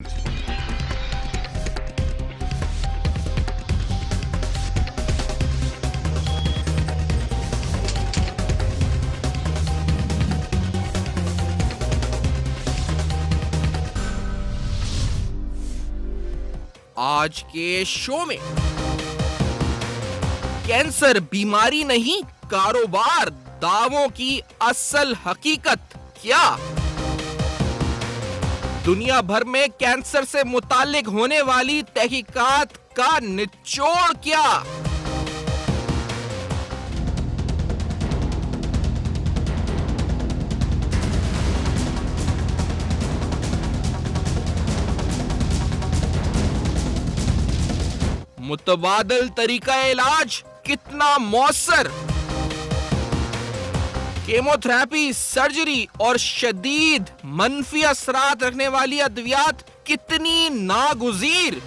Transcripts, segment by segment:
آج کے شو میں کینسر بیماری نہیں، کاروبار، دعووں کی اصل حقیقت کیا؟ دنیا بھر میں کینسر سے متعلق ہونے والی تحقیقات کا نچوڑ کیا؟ متبادل طریقہ علاج کتنا مؤثر؟ کیمو تھراپی، سرجری اور شدید منفی اثرات رکھنے والی ادویات کتنی ناگزیر؟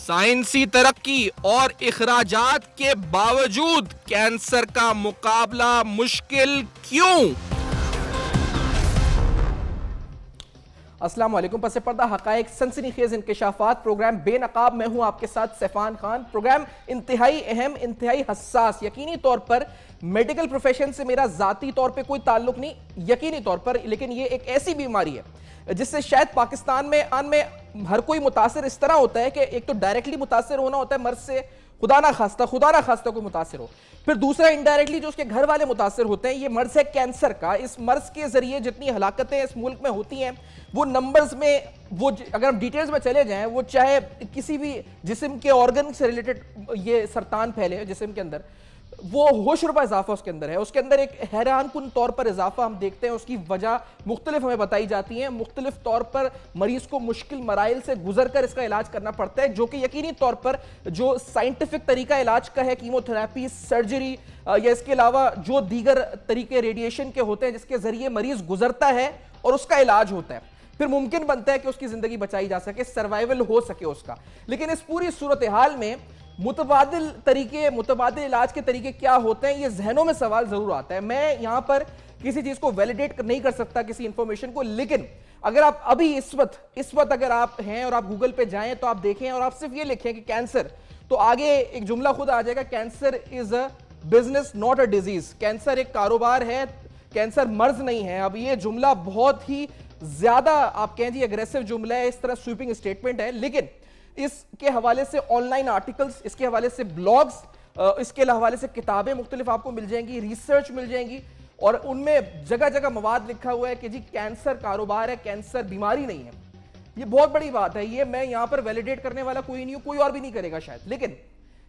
سائنسی ترقی اور اخراجات کے باوجود کینسر کا مقابلہ مشکل کیوں؟ السلام علیکم، پس پردہ حقائق، سنسنی خیز انکشافات، پروگرام بے نقاب میں ہوں آپ کے ساتھ سیفان خان۔ پروگرام انتہائی اہم، انتہائی حساس، یقینی طور پر میڈیکل پروفیشن سے میرا ذاتی طور پہ کوئی تعلق نہیں، یقینی طور پر، لیکن یہ ایک ایسی بیماری ہے جس سے شاید پاکستان میں ہر کوئی متاثر اس طرح ہوتا ہے کہ ایک تو ڈائریکٹلی متاثر ہونا ہوتا ہے مرض سے، خدا نہ خواستہ کوئی متاثر ہو، پھر دوسرا انڈائریکٹلی جو اس کے گھر والے متاثر ہوتے ہیں۔ یہ مرض ہے کینسر کا۔ اس مرض کے ذریعے جتنی ہلاکتیں اس ملک میں ہوتی ہیں وہ نمبرز میں، وہ اگر ہم ڈیٹیلز میں چلے جائیں، وہ چاہے کسی بھی جسم کے آرگن سے ریلیٹڈ یہ سرطان پھیلے جسم کے اندر، وہ ہوش ربا اضافہ اس کے اندر ہے۔ اس کے اندر ایک حیران کن طور پر اضافہ ہم دیکھتے ہیں، اس کی وجہ مختلف ہمیں بتائی جاتی ہیں، مختلف طور پر مریض کو مشکل مراحل سے گزر کر اس کا علاج کرنا پڑتا ہے، جو کہ یقینی طور پر جو سائنٹیفک طریقہ علاج کا ہے، کیمو تھراپی، سرجری یا اس کے علاوہ جو دیگر طریقے ریڈیشن کے ہوتے ہیں جس کے ذریعے مریض گزرتا ہے اور اس کا علاج ہوتا ہے، پھر ممکن بنتا ہے کہ اس کی زندگی بچائی جا سکے، سروائیول ہو سکے اس کا۔ لیکن اس پوری صورتحال میں متبادل علاج کے طریقے کیا ہوتے ہیں، یہ ذہنوں میں سوال ضرور آتا ہے۔ میں یہاں پر کسی چیز کو ویلیڈیٹ نہیں کر سکتا، کسی انفارمیشن کو، لیکن اگر آپ ابھی اس وقت اگر آپ ہیں اور آپ گوگل پہ جائیں تو آپ دیکھیں اور آپ صرف یہ لکھیں کہ کینسر، تو آگے ایک جملہ خود آ جائے گا، cancer is a business not a disease. Cancer ایک کاروبار ہے، کینسر مرض نہیں ہے۔ اب یہ جملہ بہت ہی زیادہ آپ کہیں جی اگریسو جملہ ہے، اس طرح سویپنگ اسٹیٹمنٹ ہے، لیکن اس کے حوالے سے آن لائن آرٹیکلز، اس کے حوالے سے بلاگز، اس کے حوالے سے کتابیں مختلف آپ کو مل جائیں گی، ریسرچ مل جائیں گی، اور ان میں جگہ جگہ مواد لکھا ہوا ہے کہ جی کینسر کاروبار ہے، کینسر بیماری نہیں ہے۔ یہ بہت بڑی بات ہے، یہ میں یہاں پر ویلیڈیٹ کرنے والا کوئی نہیں ہوں، کوئی اور بھی نہیں کرے گا شاید، لیکن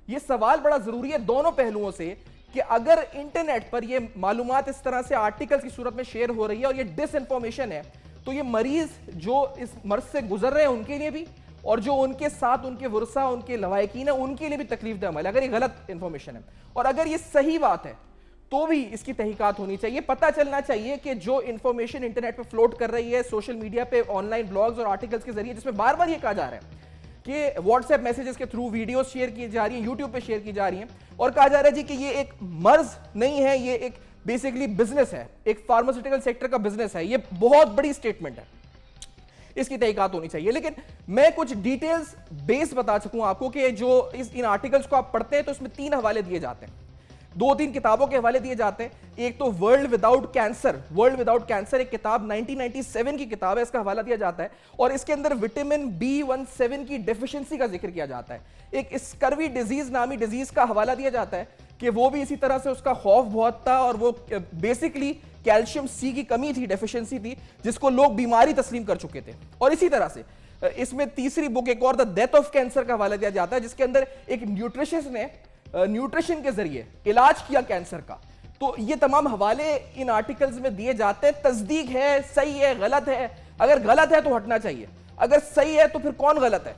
یہ سوال بڑا ضروری ہے دونوں پہلوؤں سے کہ اگر انٹرنیٹ پر یہ معلومات اس طرح سے آرٹیکلز کی صورت میں شیئر ہو رہی ہے اور یہ ڈس انفارمیشن ہے، تو یہ مریض جو اس مرض سے گزر رہے ہیں ان کے لیے بھی، اور جو ان کے ساتھ ان کے ورثہ، ان کے لواحقین ہیں، ان کے لیے بھی تکلیف دہ عمل ہے اگر یہ غلط انفارمیشن ہے۔ اور اگر یہ صحیح بات ہے تو بھی اس کی تحقیقات ہونی چاہیے، پتہ چلنا چاہیے کہ جو انفارمیشن انٹرنیٹ پہ فلوٹ کر رہی ہے، سوشل میڈیا پہ آن لائن بلاگز اور آرٹیکلز کے ذریعے، جس میں بار بار یہ کہا جا رہا ہے کہ واٹس ایپ میسیجز کے تھرو ویڈیوز شیئر کی جا رہی ہیں، یوٹیوب پہ شیئر کی جا رہی ہیں، اور کہا جا رہا ہے جی کہ یہ ایک مرض نہیں ہے، یہ ایک بیسیکلی بزنس ہے، ایک فارماسیوٹیکل سیکٹر کا بزنس ہے۔ یہ بہت بڑی سٹیٹمنٹ ہے، اس کی تحقیقات ہونی چاہیے۔ لیکن میں کچھ ڈیٹیلز بیس بتا سکوں آپ کو کہ جو ان آرٹیکلز کو آپ پڑھتے ہیں تو اس میں 3 حوالے دیے جاتے ہیں، 2-3 کتابوں کے حوالے دیے جاتے ہیں۔ ایک تو ورلڈ وداؤٹ کینسر ایک کتاب 1997 کی کتاب ہے، اس کا حوالہ دیا جاتا ہے، اور اس کے اندر وٹامن B17 کی ڈیفیشنسی کا ذکر کیا جاتا ہے۔ ایک اسکروی ڈیزیز نامی ڈیزیز کا حوالہ دیا جاتا ہے کہ وہ بھی اسی طرح سے اس کا خوف بہت تھا، اور وہ بیسکلی کیلشیم سی کی کمی تھی، ڈیفیشنسی تھی، جس کو لوگ بیماری تسلیم کر چکے تھے۔ اور اسی طرح سے اس میں تیسری بک ایک اور دا ڈیتھ آف کینسر کا حوالہ دیا جاتا ہے، جس کے اندر ایک نیوٹریشنسٹ نے نیوٹریشن کے ذریعے علاج کیا کینسر کا۔ تو یہ تمام حوالے ان آرٹیکلز میں دیے جاتے ہیں، تصدیق ہے، صحیح ہے، غلط ہے، اگر غلط ہے تو ہٹنا چاہیے، اگر صحیح ہے تو پھر کون غلط ہے،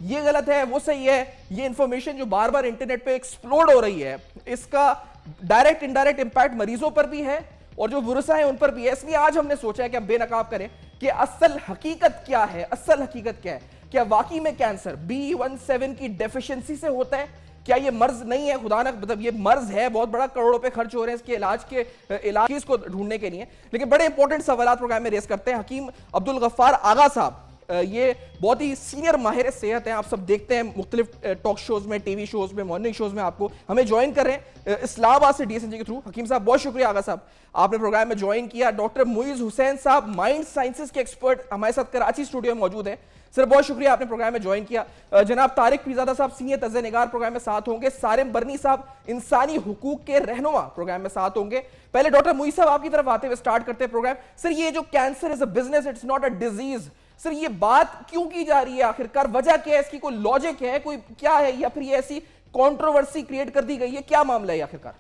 یہ غلط ہے وہ صحیح ہے۔ یہ انفارمیشن جو بار بار انٹرنیٹ پہ ایکسپلوڈ ہو رہی ہے، اس کا ڈائریکٹ انڈائریکٹ امپیکٹ مریضوں پر بھی ہے، اور جو ورثہ ہیں ان پر بھی ہے. اس لیے آج ہم نے سوچا ہے کہ ہم بے نقاب کریں کہ اصل حقیقت کیا ہے, اصل حقیقت کیا ہے. کیا واقعی میں کینسر B17 کی ڈیفیشنسی سے ہوتا ہے؟ کیا یہ مرض نہیں ہے, خدا نہ مطلب یہ مرض ہے, بہت بڑا کروڑوں پہ خرچ ہو رہے ہیں اس کے علاج اس کو ڈھونڈنے کے لیے, لیکن بڑے امپورٹنٹ سوالات پروگرام میں ریز کرتے ہیں. حکیم عبدالغفار آغا صاحب یہ بہت ہی سینئر ماہر صحت ہیں, آپ سب دیکھتے ہیں مختلف ٹاک شوز میں, ٹی وی شوز میں, مارننگ شوز میں, آپ کو ہمیں جوائن کر رہے ہیں اسلام آباد سے DSNG کے تھرو. حکیم صاحب بہت شکریہ آغا صاحب آپ نے پروگرام میں جوائن کیا. ڈاکٹر معیز حسین صاحب مائنڈ سائنسز کے ایکسپرٹ ہمارے ساتھ کراچی اسٹوڈیو میں موجود ہیں. سر بہت شکریہ آپ نے پروگرام میں جوائن کیا. جناب طارق پیرزادہ صاحب سینئر تجزیہ نگار پروگرام میں ساتھ ہوں گے. سارم برنی صاحب انسانی حقوق کے رہنما پروگرام میں ساتھ ہوں گے. پہلے ڈاکٹر معیز صاحب آپ کی طرف آتے ہوئے سٹارٹ کرتے ہیں پروگرام. سر یہ جو cancer is a business, it's not a disease, sir یہ بات کیوں کی جا رہی ہے آخرکار, وجہ کیا ہے اس کی, کوئی لاجک ہے, کوئی کیا ہے, یا پھر یہ ایسی کنٹروورسی کریٹ کر دی گئی ہے, کیا معاملہ ہے آخرکار؟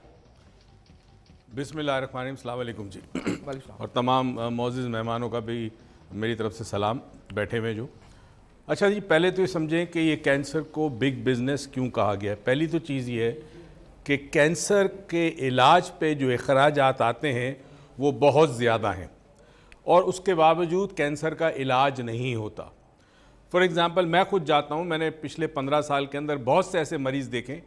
بسم اللہ الرحمن الرحیم. السلام علیکم جی, اور تمام معزز مہمانوں کا بھی میری طرف سے سلام بیٹھے ہوئے جو. اچھا جی, پہلے تو یہ سمجھیں کہ یہ کینسر کو بگ بزنس کیوں کہا گیا ہے. پہلی تو چیز یہ ہے کہ کینسر کے علاج پہ جو اخراجات آتے ہیں وہ بہت زیادہ ہیں, اور اس کے باوجود کینسر کا علاج نہیں ہوتا. فار ایگزامپل میں خود جاتا ہوں, میں نے پچھلے 15 سال کے اندر بہت سے ایسے مریض دیکھیں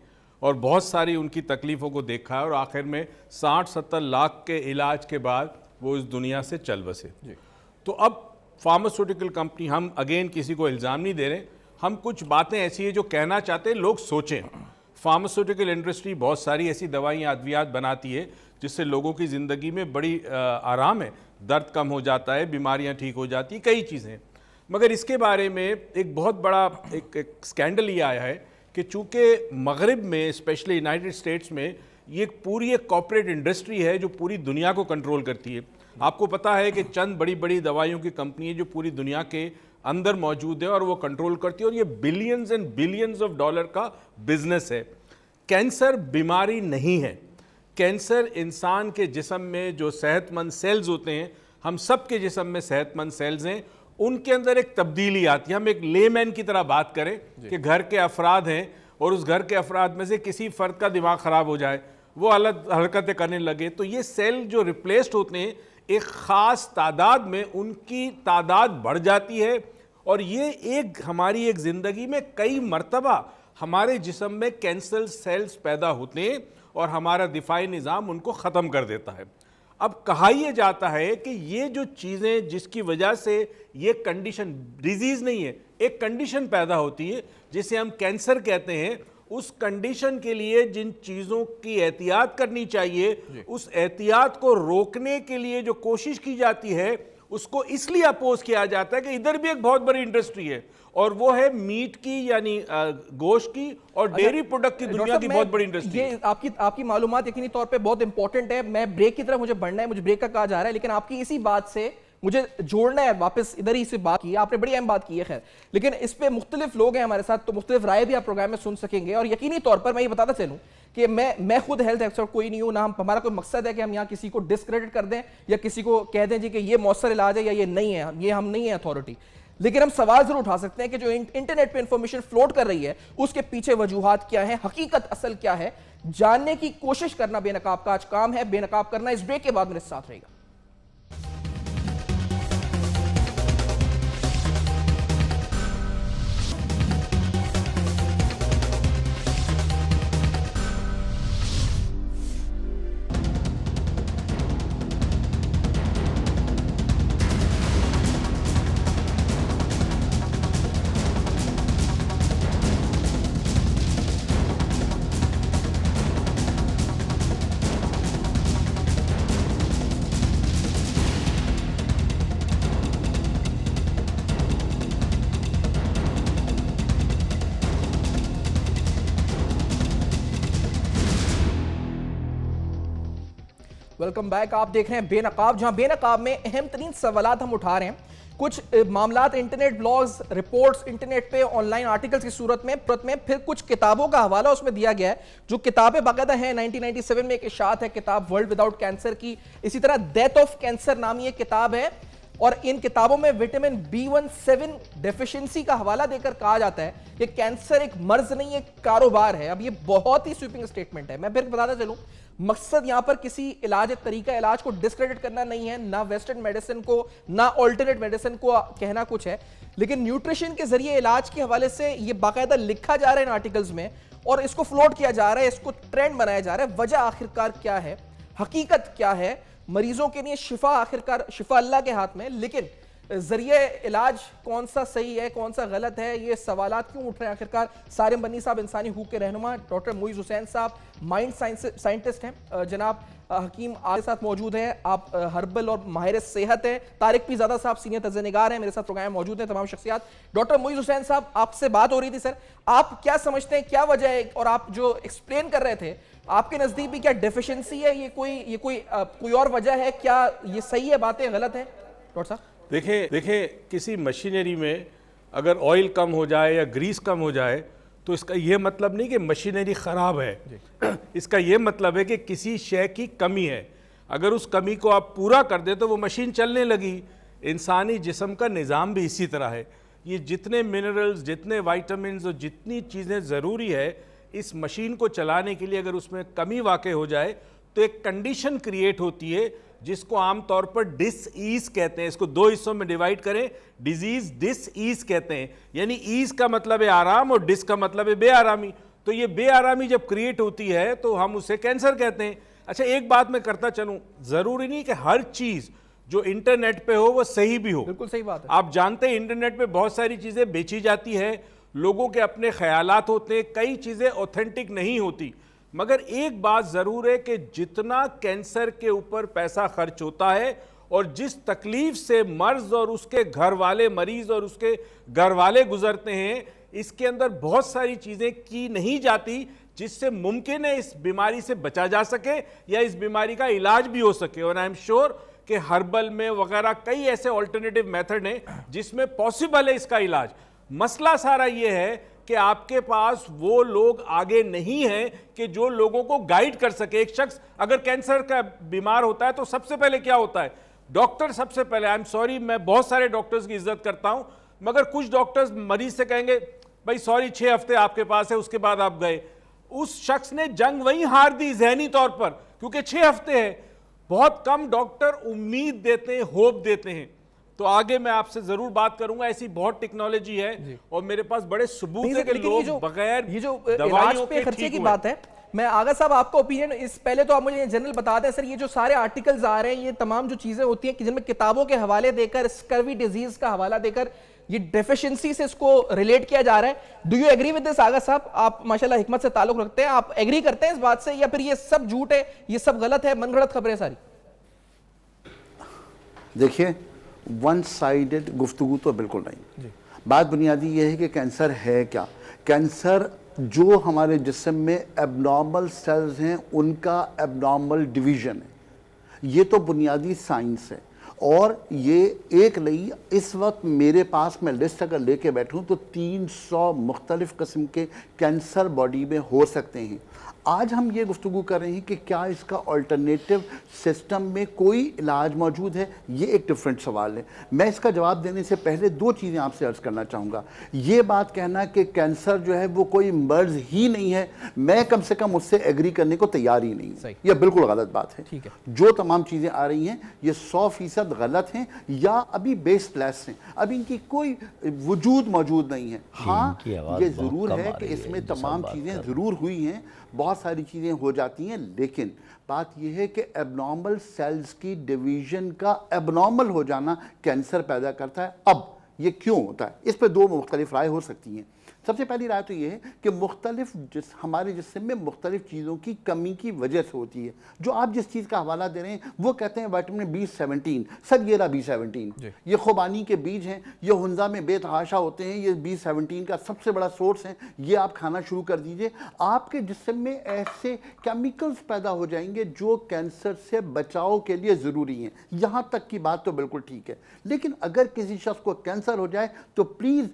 اور بہت ساری ان کی تکلیفوں کو دیکھا ہے, اور آخر میں 60-70 لاکھ کے علاج کے بعد وہ اس دنیا سے چل بسے. تو اب فارماسیوٹیکل کمپنی, ہم اگین کسی کو الزام نہیں دے رہے, ہم کچھ باتیں ایسی ہیں جو کہنا چاہتے ہیں لوگ سوچیں. فارماسیوٹیکل انڈسٹری بہت ساری ایسی دوائیاں ادویات بناتی ہے جس سے لوگوں کی زندگی میں بڑی آرام ہے, درد کم ہو جاتا ہے, بیماریاں ٹھیک ہو جاتی ہیں, کئی چیزیں. مگر اس کے بارے میں ایک بہت بڑا ایک سکینڈل یہ آیا ہے کہ چونکہ مغرب میں اسپیشلی یونائٹڈ اسٹیٹس میں یہ پوری ایک کارپوریٹ انڈسٹری ہے جو پوری دنیا کو کنٹرول کرتی ہے. آپ کو پتہ ہے کہ چند بڑی بڑی دوائیوں کی کمپنی جو پوری دنیا کے اندر موجود ہے اور وہ کنٹرول کرتی ہے, اور یہ billions and billions of dollar کا بزنس ہے. کینسر بیماری نہیں ہے. کینسر انسان کے جسم میں جو صحت مند سیلز ہوتے ہیں, ہم سب کے جسم میں صحت مند سیلز ہیں, ان کے اندر ایک تبدیلی آتی ہے. ہم ایک لے مین کی طرح بات کریں کہ گھر کے افراد ہیں اور اس گھر کے افراد میں سے کسی فرد کا دماغ خراب ہو جائے, وہ الگ حرکتیں کرنے لگے, تو یہ سیل جو ریپلیسڈ ہوتے ہیں ایک خاص تعداد میں ان کی تعداد بڑھ جاتی ہے, اور یہ ہماری ایک زندگی میں کئی مرتبہ ہمارے جسم میں کینسر سیلز پیدا ہوتے ہیں اور ہمارا دفاعی نظام ان کو ختم کر دیتا ہے. اب کہا یہ جاتا ہے کہ یہ جو چیزیں جس کی وجہ سے یہ کنڈیشن, ڈیزیز نہیں ہے, ایک کنڈیشن پیدا ہوتی ہے جسے ہم کینسر کہتے ہیں, اس کنڈیشن کے لیے جن چیزوں کی احتیاط کرنی چاہیے, اس احتیاط کو روکنے کے لیے جو کوشش کی جاتی ہے اس کو اس لیے اپوز کیا جاتا ہے کہ ادھر بھی ایک بہت بڑی انڈسٹری ہے, اور وہ ہے میٹ کی, یعنی گوشت کی اور ڈیری پروڈکٹ کی دنیا کی بہت بڑی انڈسٹری. یہ آپ کی معلومات یقینی طور پہ بہت امپورٹنٹ ہے. میں بریک کی طرف مجھے بڑھنا ہے, مجھے بریک کا کہا جا رہا ہے, لیکن آپ کی اسی بات سے مجھے جوڑنا ہے واپس, ادھر ہی سے بات کی, آپ نے بڑی اہم بات کی ہے. خیر, لیکن اس پہ مختلف لوگ ہیں ہمارے ساتھ, تو مختلف رائے بھی آپ پروگرام میں سن سکیں گے. اور یقینی طور پر میں یہ بتاتا چلوں کہ میں خود ہیلتھ ایکسپرٹ کوئی نہیں ہوں, نہ ہمارا کوئی مقصد ہے کہ ہم یہاں کسی کو ڈسکریڈٹ کر دیں یا کسی کو کہہ دیں جی کہ یہ مؤثر علاج ہے یا یہ نہیں ہے, یہ ہم نہیں ہیں اتھارٹی. لیکن ہم سوال ضرور اٹھا سکتے ہیں کہ جو انٹرنیٹ پہ انفارمیشن فلوٹ کر رہی ہے اس کے پیچھے وجوہات کیا ہیں, حقیقت اصل کیا ہے, جاننے کی کوشش کرنا بے نقاب کا آج کام ہے. بے نقاب کرنا اس بریک کے بعد میرے ساتھ رہے گا. Welcome back. آپ دیکھ رہے ہیں بے نقاب, جہاں بے نقاب میں اہم ترین سوالات ہم اٹھا رہے ہیں. کچھ معاملات انٹرنیٹ بلاگز, رپورٹس, انٹرنیٹ پہ آن لائن آرٹیکلز کی صورت میں, پھر کچھ کتابوں کا حوالہ اس میں دیا گیا ہے جو کتابیں باقاعدہ ہیں. 1997 میں ایک اشاعت ہے کتاب ورلڈ وداؤٹ کینسر کی, اسی طرح ڈیتھ آف کینسر نامی ایک کتاب ہے, اور ان کتابوں میں وٹامن B17 ڈیفیشنسی کا حوالہ دے کر کہا جاتا ہے کہ کینسر ایک مرض نہیں, ایک کاروبار ہے. اب یہ بہت ہی سویپنگ سٹیٹمنٹ ہے. میں پھر بتاتا چلوں, مقصد یہاں پر کسی طریقہ علاج کو ڈسکریڈٹ کرنا نہیں ہے، نہ ویسٹرن میڈیسن کو نہ آلٹرنیٹ میڈیسن کو کہنا کچھ ہے، لیکن نیوٹریشن کے ذریعے علاج کے حوالے سے یہ باقاعدہ لکھا جا رہا ہے ان آرٹیکلز میں، اور اس کو فلوٹ کیا جا رہا ہے، اس کو ٹرینڈ بنایا جا رہا ہے. وجہ آخرکار کیا ہے، حقیقت کیا ہے؟ مریضوں کے لیے شفا آخرکار شفا اللہ کے ہاتھ میں، لیکن ذریعہ علاج کون سا صحیح ہے کون سا غلط ہے، یہ سوالات کیوں اٹھ رہے ہیں آخرکار؟ سارم بنی صاحب انسانی حقوق کے رہنما، ڈاکٹر معیز حسین صاحب مائنڈ سائنٹسٹ ہیں، جناب حکیم آل ساتھ موجود ہیں، آپ ہربل اور ماہر صحت ہیں، طارق پی زادہ صاحب سینئر تجزیہ نگار ہیں، میرے ساتھ پروگرام میں موجود ہیں تمام شخصیات. ڈاکٹر معیز حسین صاحب آپ سے بات ہو رہی تھی سر، آپ کیا سمجھتے ہیں کیا وجہ ہے، اور آپ جو ایکسپلین کر رہے تھے آپ کے نزدیک بھی کیا ڈیفیشنسی ہے، یہ کوئی اور وجہ ہے، کیا یہ صحیح ہے باتیں غلط ہیں ڈاکٹر صاحب؟ دیکھیں کسی مشینری میں اگر آئل کم ہو جائے یا گریس کم ہو جائے تو اس کا یہ مطلب نہیں کہ مشینری خراب ہے، اس کا یہ مطلب ہے کہ کسی شے کی کمی ہے. اگر اس کمی کو آپ پورا کر دیں تو وہ مشین چلنے لگی. انسانی جسم کا نظام بھی اسی طرح ہے. یہ جتنے منرلز، جتنے وائٹامنز اور جتنی چیزیں ضروری ہے اس مشین کو چلانے کے لیے، اگر اس میں کمی واقع ہو جائے تو ایک کنڈیشن کریٹ ہوتی ہے جس کو عام طور پر ڈس ایز کہتے ہیں. اس کو دو حصوں میں ڈیوائیڈ کریں، ڈیزیز ڈس ایز کہتے ہیں، یعنی ایز کا مطلب ہے آرام اور ڈس کا مطلب ہے بے آرامی. تو یہ بے آرامی جب کریٹ ہوتی ہے تو ہم اسے کینسر کہتے ہیں. اچھا ایک بات میں کرتا چلوں، ضروری نہیں کہ ہر چیز جو انٹرنیٹ پہ ہو وہ صحیح بھی ہو. بالکل صحیح بات ہے. آپ جانتے ہیں انٹرنیٹ پہ بہت ساری چیزیں بیچی جاتی ہے، لوگوں کے اپنے خیالات ہوتے ہیں، کئی چیزیں اوتھینٹک نہیں ہوتی. مگر ایک بات ضرور ہے کہ جتنا کینسر کے اوپر پیسہ خرچ ہوتا ہے اور جس تکلیف سے مرض اور اس کے گھر والے مریض اور اس کے گھر والے گزرتے ہیں، اس کے اندر بہت ساری چیزیں کی نہیں جاتی جس سے ممکن ہے اس بیماری سے بچا جا سکے یا اس بیماری کا علاج بھی ہو سکے. اور آئی ایم شیور کہ ہربل میں وغیرہ کئی ایسے آلٹرنیٹیو میتھڈ ہیں جس میں پاسبل ہے اس کا علاج. مسئلہ سارا یہ ہے کہ آپ کے پاس وہ لوگ آگے نہیں ہیں کہ جو لوگوں کو گائیڈ کر سکے. ایک شخص اگر کینسر کا بیمار ہوتا ہے تو سب سے پہلے کیا ہوتا ہے؟ ڈاکٹر سب سے پہلے، آئی ایم سوری میں بہت سارے ڈاکٹرز کی عزت کرتا ہوں مگر کچھ ڈاکٹرز مریض سے کہیں گے بھائی سوری 6 ہفتے آپ کے پاس ہے، اس کے بعد آپ گئے. اس شخص نے جنگ وہیں ہار دی ذہنی طور پر، کیونکہ 6 ہفتے ہے. بہت کم ڈاکٹر امید دیتے ہیں، ہوپ دیتے ہیں. تو آگے میں آپ سے ضرور بات کروں گا، ایسی بہت ٹیکنالوجی ہے اور میرے پاس بڑے ثبوت ہے کہ لوگ بغیر یہ جو علاج پہ خرچے کی بات ہے. میں آغا صاحب آپ کا اوپینین اس پہلے تو آپ مجھے جنرل بتا دیں سر، یہ جو سارے آرٹیکلز آ رہے ہیں، یہ تمام جو چیزیں ہوتی ہیں جن میں کتابوں کے حوالے دے کر، اسکروی ڈیزیز کا حوالہ دے کر یہ ڈیفیشنسی سے اس کو ریلیٹ کیا جا رہا ہے. Do you agree with this Agha sahab? آپ ماشاءاللہ حکمت سے تعلق رکھتے ہیں، آپ ایگری کرتے ہیں اس بات سے یا پھر یہ سب جھوٹ ہے، یہ سب غلط ہے، من گھڑت خبریں ساری؟ دیکھیے ون سائیڈڈ گفتگو تو بالکل نہیں. بات بنیادی یہ ہے کہ کینسر ہے کیا. کینسر جو ہمارے جسم میں ایب نارمل سیلز ہیں ان کا ایب نارمل ڈویژن ہے. یہ تو بنیادی سائنس ہے. اور یہ ایک نہیں، اس وقت میرے پاس میں لسٹ اگر لے کے بیٹھوں تو 300 مختلف قسم کے کینسر باڈی میں ہو سکتے ہیں. آج ہم یہ گفتگو کر رہے ہیں کہ کیا اس کا آلٹرنیٹیو سسٹم میں کوئی علاج موجود ہے، یہ ایک ڈیفرنٹ سوال ہے. میں اس کا جواب دینے سے پہلے 2 چیزیں آپ سے عرض کرنا چاہوں گا. یہ بات کہنا کہ کینسر جو ہے وہ کوئی مرض ہی نہیں ہے، میں کم سے کم اس سے ایگری کرنے کو تیار ہی نہیں ہوں. یہ بالکل غلط بات ہے. جو تمام چیزیں آ رہی ہیں یہ 100% غلط ہیں یا ابھی بیس لیس ہیں، ابھی ان کی کوئی وجود موجود نہیں ہے. ہاں یہ ضرور ہے کہ اس میں تمام چیزیں ضرور ہوئی ہیں، بہت ساری چیزیں ہو جاتی ہیں، لیکن بات یہ ہے کہ ایب نارمل سیلز کی ڈویژن کا ایب نارمل ہو جانا کینسر پیدا کرتا ہے. اب یہ کیوں ہوتا ہے؟ اس پہ 2 مختلف رائے ہو سکتی ہیں. سب سے پہلی رائے تو یہ ہے کہ مختلف ہمارے جسم میں مختلف چیزوں کی کمی کی وجہ سے ہوتی ہے. جو آپ جس چیز کا حوالہ دے رہے ہیں وہ کہتے ہیں وائٹامن B17. سر یہ رہا B17، یہ خوبانی کے بیج ہیں، یہ ہنزا میں بے تحاشا ہوتے ہیں، یہ B17 کا سب سے بڑا سورس ہے. یہ آپ کھانا شروع کر دیجئے، آپ کے جسم میں ایسے کیمیکلز پیدا ہو جائیں گے جو کینسر سے بچاؤ کے لیے ضروری ہیں. یہاں تک کی بات تو بالکل ٹھیک ہے. لیکن اگر کسی شخص کو کینسر ہو جائے تو پلیز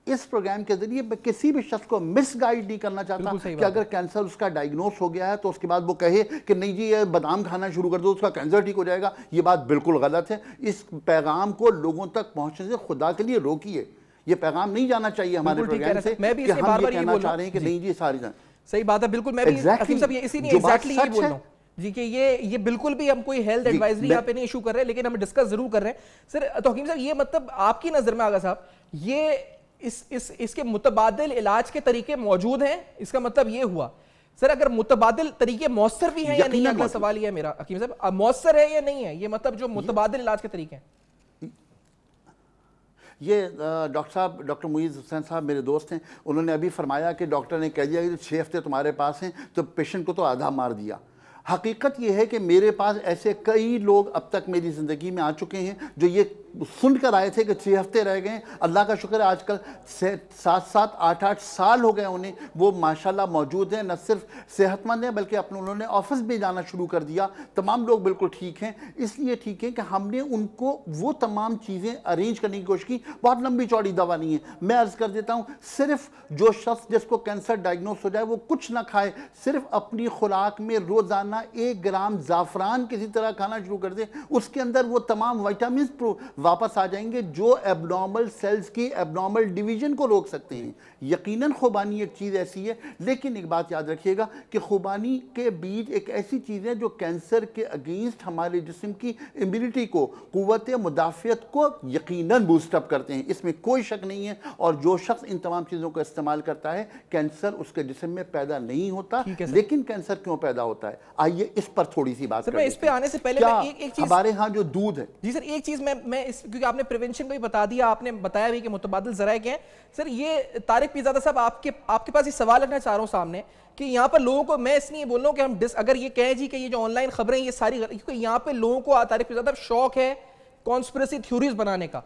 اس پروگرام کے ذریعے میں کسی بھی شخص کو مس گائیڈ نہیں کرنا چاہتا کہ اگر کینسر اس کا ڈائیگنوس ہو گیا ہے تو اس کے بعد وہ کہے کہ نہیں جی یہ بادام کھانا شروع کر دو اس کا کینسر ٹھیک ہو جائے گا. یہ بات بالکل غلط ہے. اس پیغام کو لوگوں تک پہنچنے سے خدا کے لیے روکیے. یہ پیغام نہیں جانا چاہیے ہمارے پروگرام سے کہ ہم یہ کہنا چاہ رہے ہیں کہ نہیں جی ساری صحیح بات ہے. بالکل میں بھی حکیم صاحب اسی لیے ایگزیکٹلی یہی بول رہا ہوں. جی کہ یہ بالکل بھی ہم کوئی ہیلتھ ایڈوائزری یہاں پہ نہیں ایشو کر رہے، لیکن ہم ڈسکس ضرور کر رہے ہیں سر. تو حکیم صاحب یہ مطلب آپ کی نظر میں آغا صاحب یہ اس کے متبادل علاج کے طریقے موجود ہیں، اس کا مطلب یہ ہوا سر اگر متبادل طریقے مؤثر بھی ہیں یا نہیں؟ اگلا سوال یہ ہے میرا حکیم صاحب، مؤثر ہے یا نہیں ہے یہ مطلب جو متبادل علاج کے طریقے ہیں؟ یہ ڈاکٹر صاحب، ڈاکٹر معیز حسین صاحب میرے دوست ہیں، انہوں نے ابھی فرمایا کہ ڈاکٹر نے کہہ دیا کہ 6 ہفتے تمہارے پاس ہیں تو پیشنٹ کو تو آدھا مار دیا. حقیقت یہ ہے کہ میرے پاس ایسے کئی لوگ اب تک میری زندگی میں آ چکے ہیں جو یہ سن کر آئے تھے کہ 6 ہفتے رہ گئے ہیں. اللہ کا شکر ہے آج کل 7 8 سال ہو گئے انہیں، وہ ماشاءاللہ موجود ہیں، نہ صرف صحت مند ہیں بلکہ انہوں نے آفس بھی جانا شروع کر دیا. تمام لوگ بالکل ٹھیک ہیں. اس لیے ٹھیک ہے کہ ہم نے ان کو وہ تمام چیزیں ارینج کرنے کی کوشش کی. بہت لمبی چوڑی دوا نہیں ہے. میں عرض کر دیتا ہوں، صرف جو شخص جس کو کینسر ڈائگنوز ہو جائے وہ کچھ نہ کھائے، صرف اپنی خوراک میں روزانہ 1 گرام زعفران کسی طرح کھانا شروع کر دے، اس کے اندر وہ تمام وائٹامنز واپس آ جائیں گے جو ایب نارمل سیلز کی ایب نارمل ڈیویژن کو روک سکتے ہیں. یقیناً خوبانی ایک چیز ایسی ہے، لیکن ایک بات یاد رکھیے گا کہ خوبانی کے بیج ایک ایسی چیز ہے جو کینسر کے اگینسٹ ہمارے جسم کی امیونٹی کو، قوت مدافعت کو یقیناً بوسٹ اپ کرتے ہیں، اس میں کوئی شک نہیں ہے. اور جو شخص ان تمام چیزوں کا استعمال کرتا ہے کینسر اس کے جسم میں پیدا نہیں ہوتا. لیکن کینسر کیوں پیدا ہوتا ہے، آئیے اس پر تھوڑی سی بات کریں. اس پہ آنے سے پہلے ایک چیز، ہمارے ہاں جو دودھ ہے جی سر ایک چیز میں کیونکہ آپ نے پریونشن کو بھی بتا دیا، آپ نے بتایا بھی کہ متبادل ذرائع کیا ہیں سر. یہ طارق پیرزادہ صاحب آپ کے پاس یہ سوال رکھنا چاہ رہا ہوں سامنے کہ یہاں پر لوگوں کو، میں اس لیے بول رہا ہوں کہ ہم اگر یہ کہیں جی کہ یہ جو آن لائن خبریں یہ ساری، کیونکہ یہاں پہ لوگوں کو طارق پیرزادہ شوق ہے کانسپریسی تھیوریز بنانے کا،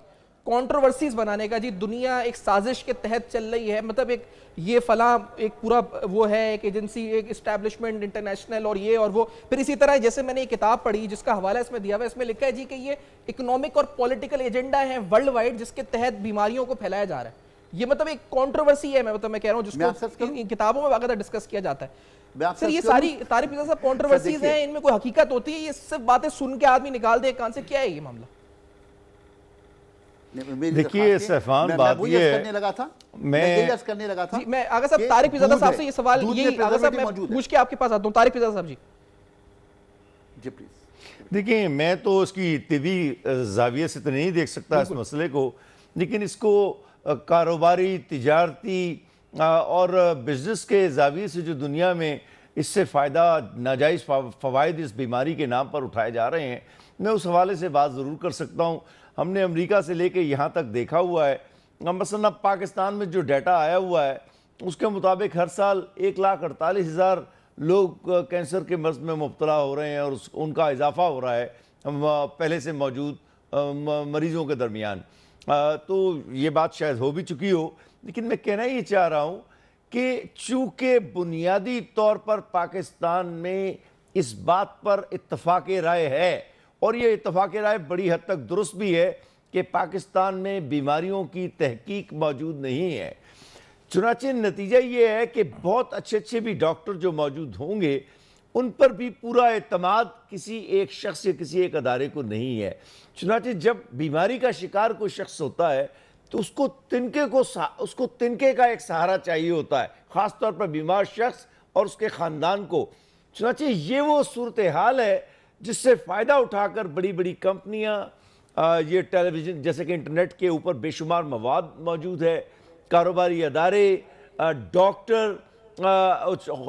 کانٹروورسیز بنانے کا. جی دنیا ایک سازش کے تحت چل رہی ہے، مطلب ایک یہ فلاں ایک پورا وہ ہے ایک ایجنسی، ایک اسٹیبلشمنٹ انٹرنیشنل اور یہ اور وہ. پھر اسی طرح جیسے میں نے یہ کتاب پڑھی جس کا حوالہ اس میں دیا ہوا ہے، اس میں لکھا ہے جی کہ یہ اکنامک اور پولیٹیکل ایجنڈا ہے ورلڈ وائڈ جس کے تحت بیماریوں کو پھیلایا جا رہا ہے. یہ مطلب ایک کانٹروورسی ہے، میں کہہ رہا ہوں جس کو ان کتابوں میں باقاعدہ ڈسکس کیا جاتا ہے. سر یہ ساری طارق پیرزادہ صاحب کانٹروورسیز ہیں، ان میں کوئی حقیقت ہوتی ہے؟ یہ صرف باتیں سن کے آدمی نکال دے کان سے، کیا ہے یہ معاملہ؟ دیکھیے سیفان بات یہ ہے، میں آغا صاحب طارق پیرزادہ صاحب سے یہ سوال یہی آغا صاحب میں پوچھ کے آپ کے پاس آتا ہوں. طارق پیرزادہ صاحب جی پلیز. دیکھیں میں تو اس کی طبی زاویے سے تو نہیں دیکھ سکتا اس مسئلے کو، لیکن اس کو کاروباری، تجارتی اور بزنس کے زاویے سے جو دنیا میں اس سے فائدہ، ناجائز فوائد اس بیماری کے نام پر اٹھائے جا رہے ہیں، میں اس حوالے سے بات ضرور کر سکتا ہوں. ہم نے امریکہ سے لے کے یہاں تک دیکھا ہوا ہے. مثلا اب پاکستان میں جو ڈیٹا آیا ہوا ہے اس کے مطابق ہر سال 1,48,000 لوگ کینسر کے مرض میں مبتلا ہو رہے ہیں اور ان کا اضافہ ہو رہا ہے پہلے سے موجود مریضوں کے درمیان. تو یہ بات شاید ہو بھی چکی ہو، لیکن میں کہنا یہ چاہ رہا ہوں کہ چونکہ بنیادی طور پر پاکستان میں اس بات پر اتفاق رائے ہے، اور یہ اتفاق رائے بڑی حد تک درست بھی ہے کہ پاکستان میں بیماریوں کی تحقیق موجود نہیں ہے. چنانچہ نتیجہ یہ ہے کہ بہت اچھے بھی ڈاکٹر جو موجود ہوں گے ان پر بھی پورا اعتماد کسی ایک شخص یا کسی ایک ادارے کو نہیں ہے. چنانچہ جب بیماری کا شکار کوئی شخص ہوتا ہے تو اس کو تنکے کا ایک سہارا چاہیے ہوتا ہے، خاص طور پر بیمار شخص اور اس کے خاندان کو. چنانچہ یہ وہ صورتحال ہے جس سے فائدہ اٹھا کر بڑی بڑی کمپنیاں، یہ ٹیلی ویژن جیسے کہ انٹرنیٹ کے اوپر بے شمار مواد موجود ہے، کاروباری ادارے، ڈاکٹر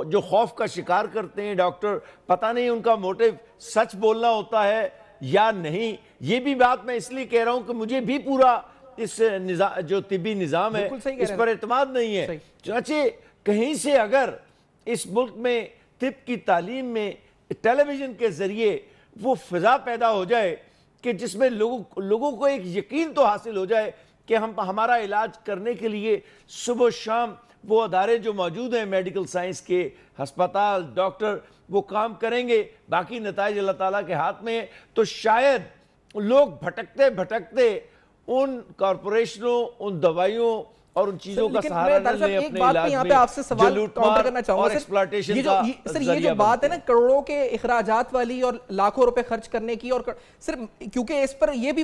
جو خوف کا شکار کرتے ہیں. ڈاکٹر پتہ نہیں ان کا موٹیو سچ بولنا ہوتا ہے یا نہیں. یہ بھی بات میں اس لیے کہہ رہا ہوں کہ مجھے بھی پورا اس جو طبی نظام ہے اس پر اعتماد نہیں ہے. چنانچہ کہیں سے اگر اس ملک میں طب کی تعلیم میں ٹیلی ویژن کے ذریعے وہ فضا پیدا ہو جائے کہ جس میں لوگوں کو ایک یقین تو حاصل ہو جائے کہ ہمارا علاج کرنے کے لیے صبح و شام وہ ادارے جو موجود ہیں میڈیکل سائنس کے، ہسپتال، ڈاکٹر، وہ کام کریں گے، باقی نتائج اللہ تعالیٰ کے ہاتھ میں، تو شاید لوگ بھٹکتے ان کارپوریشنوں، ان دوائیوں اور ان چیزوں کا سہارا نہ لیں اپنے علاج میں، جو لوٹ مار اور ایکسپلائٹیشن کا سر یہ جو بات ہے نا کروڑوں کے اخراجات والی اور لاکھوں روپے خرچ کرنے کی، اور سر کیونکہ اس پر یہ بھی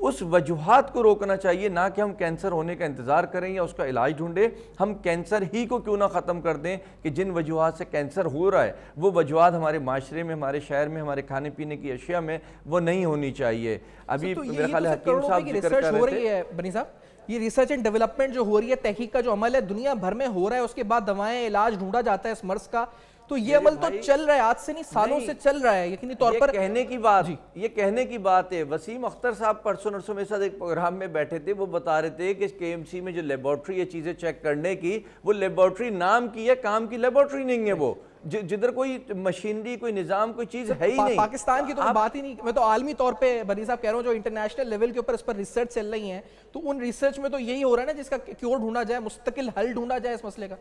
اس وجوہات کو روکنا چاہیے، نہ کہ ہم کینسر ہونے کا انتظار کریں یا اس کا علاج ڈھونڈیں. ہم کینسر ہی کو کیوں نہ ختم کر دیں کہ جن وجوہات سے کینسر ہو رہا ہے وہ وجوہات ہمارے معاشرے میں، ہمارے شہر میں، ہمارے کھانے پینے کی اشیاء میں وہ نہیں ہونی چاہیے. ابھی میرا خیال ہے حکیم صاحب ذکر کر رہے تھے. بنی صاحب یہ ریسرچ اینڈ ڈیولپمنٹ جو ہو رہی ہے، تحقیق کا جو عمل ہے دنیا بھر میں ہو رہا ہے، اس کے بعد دوائیں، علاج ڈھونڈا جاتا ہے اس مرض کا، تو یہ عمل تو چل رہا ہے، آج سے نہیں سالوں سے چل رہا ہے یقینی طور پر. یہ کہنے کی بات ہے. وسیم اختر صاحب پرسوں نرسوں میرے ساتھ ایک پروگرام میں بیٹھے تھے، وہ بتا رہے تھے کہ کے ایم سی میں جو لیبارٹری یہ چیزیں چیک کرنے کی، وہ لیبارٹری نام کی ہے، کام کی لیبارٹری نہیں ہے. وہ جدھر کوئی مشینری، کوئی نظام، کوئی چیز ہے ہی نہیں. پاکستان کی تو بات ہی نہیں، میں تو عالمی طور پہ بنی صاحب کہہ رہا ہوں جو انٹرنیشنل لیول کے اوپر اس پر ریسرچ چل رہی ہیں، تو ان ریسرچ میں تو یہی ہو رہا ہے نا جس کا کیور ڈھونڈا جائے، مستقل حل ڈھونڈا جائے اس مسئلے کا.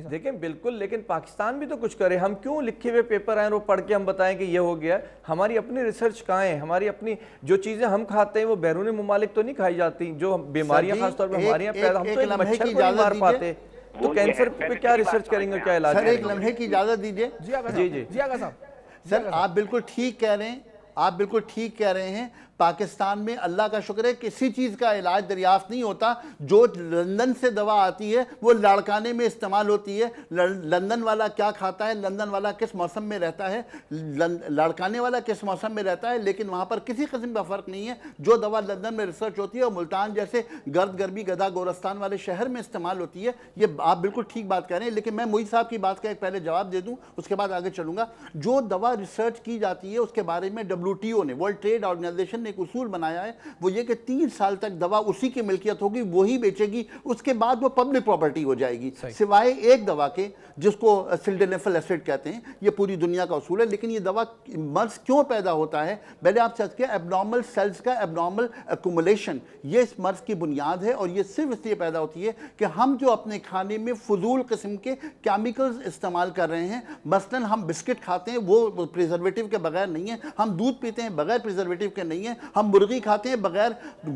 دیکھیں بالکل، لیکن پاکستان بھی تو کچھ کرے. ہم کیوں لکھے ہوئے پیپر آئیں وہ پڑھ کے ہم بتائیں کہ یہ ہو گیا؟ ہماری اپنی ریسرچ کہاں ہے؟ ہماری اپنی جو چیزیں ہم کھاتے ہیں وہ بیرون ممالک تو نہیں کھائی جاتی. جو بیماریاں خاص طور پہ ہمارے یہاں پیدا، ہم تو ایک مچھر کو نہیں مار پاتے، تو کینسر پہ کیا ریسرچ کریں گے، کیا علاج کریں گے؟ ایک لمحے کی اجازت دیجئے. جی آغا صاحب. سر آپ بالکل ٹھیک کہہ رہے ہیں، آپ بالکل ٹھیک کہہ رہے ہیں. پاکستان میں اللہ کا شکر ہے کسی چیز کا علاج دریافت نہیں ہوتا. جو لندن سے دوا آتی ہے وہ لاڑکانے میں استعمال ہوتی ہے. لندن والا کیا کھاتا ہے، لندن والا کس موسم میں رہتا ہے، لاڑکانے والا کس موسم میں رہتا ہے، لیکن وہاں پر کسی قسم کا فرق نہیں ہے. جو دوا لندن میں ریسرچ ہوتی ہے اور ملتان جیسے گرد گربی گدھا گورستان والے شہر میں استعمال ہوتی ہے. یہ آپ بالکل ٹھیک بات کہہ رہے ہیں، لیکن میں محیط صاحب کی بات کا ایک پہلے جواب دے دوں، اس کے بعد آگے چلوں گا. جو دوا ریسرچ کی جاتی ہے اس کے بارے میں WTO نے، ورلڈ ٹریڈ آرگنائزیشن نے ایک اصول بنایا ہے، وہ یہ کہ 3 سال تک دوا اسی کی ملکیت ہوگی، وہی بیچے گی، اس کے بعد وہ پبلک پراپرٹی ہو جائے گی، سوائے ایک دوا کے جس کو سلڈینیفل ایسڈ کہتے ہیں. یہ پوری دنیا کا اصول ہے. لیکن یہ دوا مرض کیوں پیدا ہوتا ہے؟ پہلے آپ سمجھ کے ایبنارمل سیلز کا ایبنارمل ایکومولیشن یہ اس مرض کی بنیاد ہے، اور یہ صرف اس لیے پیدا ہوتی ہے کہ ہم جو اپنے کھانے میں فضول قسم کے کیمیکلز استعمال کر رہے ہیں. مثلا ہم بسکٹ کھاتے ہیں، وہ پریزرویٹو کے بغیر نہیں ہیں. ہم دودھ پیتے ہیں، بغیر پریزرویٹو کے نہیں ہیں. ہم مرغی کھاتے ہیں، بغیر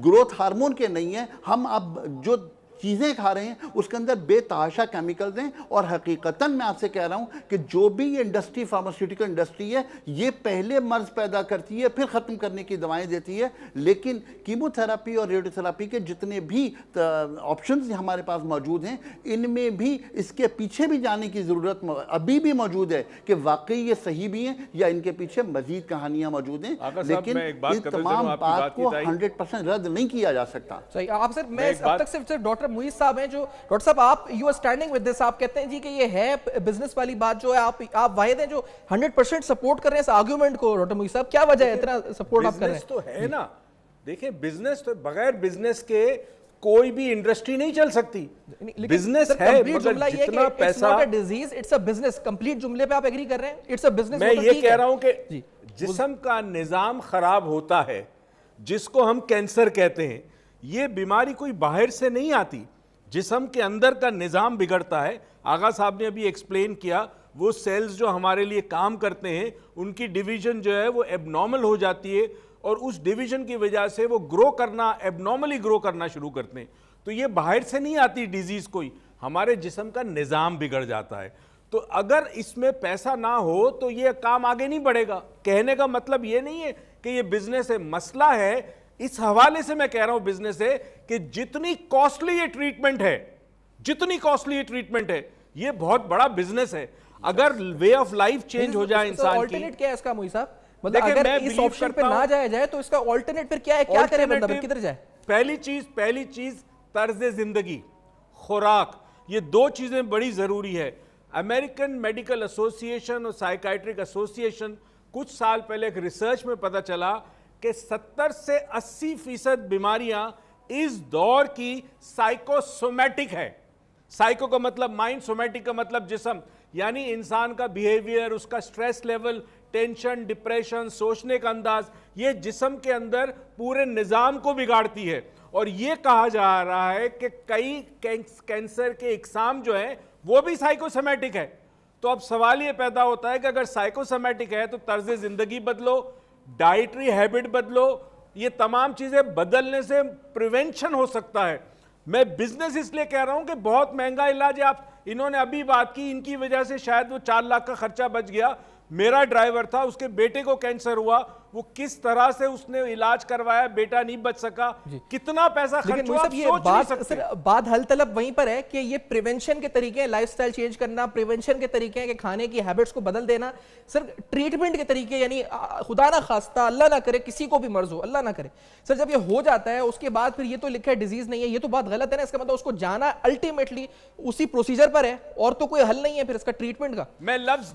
گروتھ ہارمون کے نہیں ہیں. ہم اب جو چیزیں کھا رہے ہیں اس کے اندر بے تحاشا کیمیکلز ہیں. اور حقیقتاً میں آپ سے کہہ رہا ہوں کہ جو بھی یہ انڈسٹری، فارماسیوٹیکل انڈسٹری ہے، یہ پہلے مرض پیدا کرتی ہے، پھر ختم کرنے کی دوائیں دیتی ہے. لیکن کیمو تھراپی اور ریڈیو تھراپی کے جتنے بھی آپشنز ہمارے پاس موجود ہیں، ان میں بھی اس کے پیچھے بھی جانے کی ضرورت ابھی بھی موجود ہے کہ واقعی یہ صحیح بھی ہیں یا ان کے پیچھے مزید کہانیاں موجود ہیں. لیکن اس تمام بات کو 100% رد نہیں کیا جا سکتا. صحیح. آپ سر، میں اب تک صرف ڈاکٹر محیط صاحب ہیں جو ڈاکٹر صاحب آپ you are standing with this, آپ کہتے ہیں جی کہ یہ ہے بزنس والی بات جو ہے، آپ واحد ہیں جو 100% سپورٹ کر رہے ہیں اس آرگیومنٹ کو. ڈاکٹر محیط صاحب کیا وجہ ہے اتنا سپورٹ آپ کر رہے ہیں؟ بزنس تو ہے نا، دیکھیں بزنس تو، بغیر بزنس کے کوئی بھی انڈسٹری نہیں چل سکتی. بزنس ہے مگر جتنا پیسہ، اٹس اے بزنس. کمپلیٹ جملے پہ آپ ایگری کر رہے ہیں اٹس اے بزنس؟ میں یہ کہہ رہا ہوں کہ جسم کا نظام خراب ہوتا ہے جس کو ہم کینسر کہتے ہیں. یہ بیماری کوئی باہر سے نہیں آتی، جسم کے اندر کا نظام بگڑتا ہے. آغا صاحب نے ابھی ایکسپلین کیا، وہ سیلز جو ہمارے لیے کام کرتے ہیں ان کی ڈیویژن جو ہے وہ ایب نارمل ہو جاتی ہے، اور اس ڈیویژن کی وجہ سے وہ گرو کرنا، ایب نارملی گرو کرنا شروع کرتے ہیں. تو یہ باہر سے نہیں آتی ڈیزیز، کوئی ہمارے جسم کا نظام بگڑ جاتا ہے. تو اگر اس میں پیسہ نہ ہو تو یہ کام آگے نہیں بڑھے گا. کہنے کا مطلب یہ نہیں ہے کہ یہ بزنس ہے، مسئلہ ہے اس حوالے سے میں کہہ رہا ہوں بزنس ہے کہ جتنی کاسٹلی یہ ٹریٹمنٹ ہے، جتنی کاسٹلی یہ ٹریٹمنٹ ہے، یہ بہت بڑا بزنس ہے. اگر وے آف لائف چینج ہو جائے انسان کی. آلٹرنیٹ کیا ہے اس کا محیط صاحب؟ مطلب اگر اس آپشن پہ نہ جایا جائے تو اس کا آلٹرنیٹ پھر کیا ہے؟ کیا کرے بندہ، کدھر جائے؟ پہلی چیز طرز زندگی، خوراک. یہ 2 چیزیں بڑی ضروری ہے. امریکن میڈیکل ایسوسی ایشن اور سائیکائٹرک ایسوسی ایشن کچھ سال پہلے ایک ریسرچ میں پتہ چلا کہ 70 سے 80% بیماریاں اس دور کی سائیکوسومیٹک ہے. سائیکو کا مطلب مائنڈ، سومیٹک کا مطلب جسم، یعنی انسان کا بیہیویئر، اس کا سٹریس لیول، ٹینشن، ڈپریشن، سوچنے کا انداز، یہ جسم کے اندر پورے نظام کو بگاڑتی ہے. اور یہ کہا جا رہا ہے کہ کئی کینسر کے اقسام جو ہیں وہ بھی سائیکوسومیٹک ہے. تو اب سوال یہ پیدا ہوتا ہے کہ اگر سائیکوسومیٹک ہے تو طرز زندگی بدلو، ڈائٹری ہیبٹ بدلو. یہ تمام چیزیں بدلنے سے پریونشن ہو سکتا ہے. میں بزنس اس لیے کہہ رہا ہوں کہ بہت مہنگا علاج ہے. آپ انہوں نے ابھی بات کی، ان کی وجہ سے شاید وہ 4 لاکھ کا خرچہ بچ گیا. میرا ڈرائیور تھا، اس کے بیٹے کو کینسر ہوا، وہ کس طرح سے اس نے علاج کروایا, بیٹا نہیں بچ سکا, کتنا پیسہ خرچ ہوا, آپ سوچ نہیں سکتے. بات حل طلب وہیں پر ہے کہ یہ پریونشن کے طریقے ہیں, لائف سٹائل چینج کرنا, پریونشن کے طریقے ہیں کہ کھانے کی ہیبٹس کو بدل دینا. سر ٹریٹمنٹ کے طریقے, یعنی خدا نہ خواستہ, اللہ نہ کرے کسی کو بھی مرض ہو, اللہ نہ کرے سر, جب یہ ہو جاتا ہے اس کے بعد پھر یہ تو لکھا ہے ڈیزیز نہیں ہے, یہ تو بات غلط ہے نا. اس کا مطلب اس کو جانا الٹیمیٹلی اسی پروسیجر پر ہے اور تو کوئی حل نہیں ہے پھر اس کا ٹریٹمنٹ کا. میں لفظ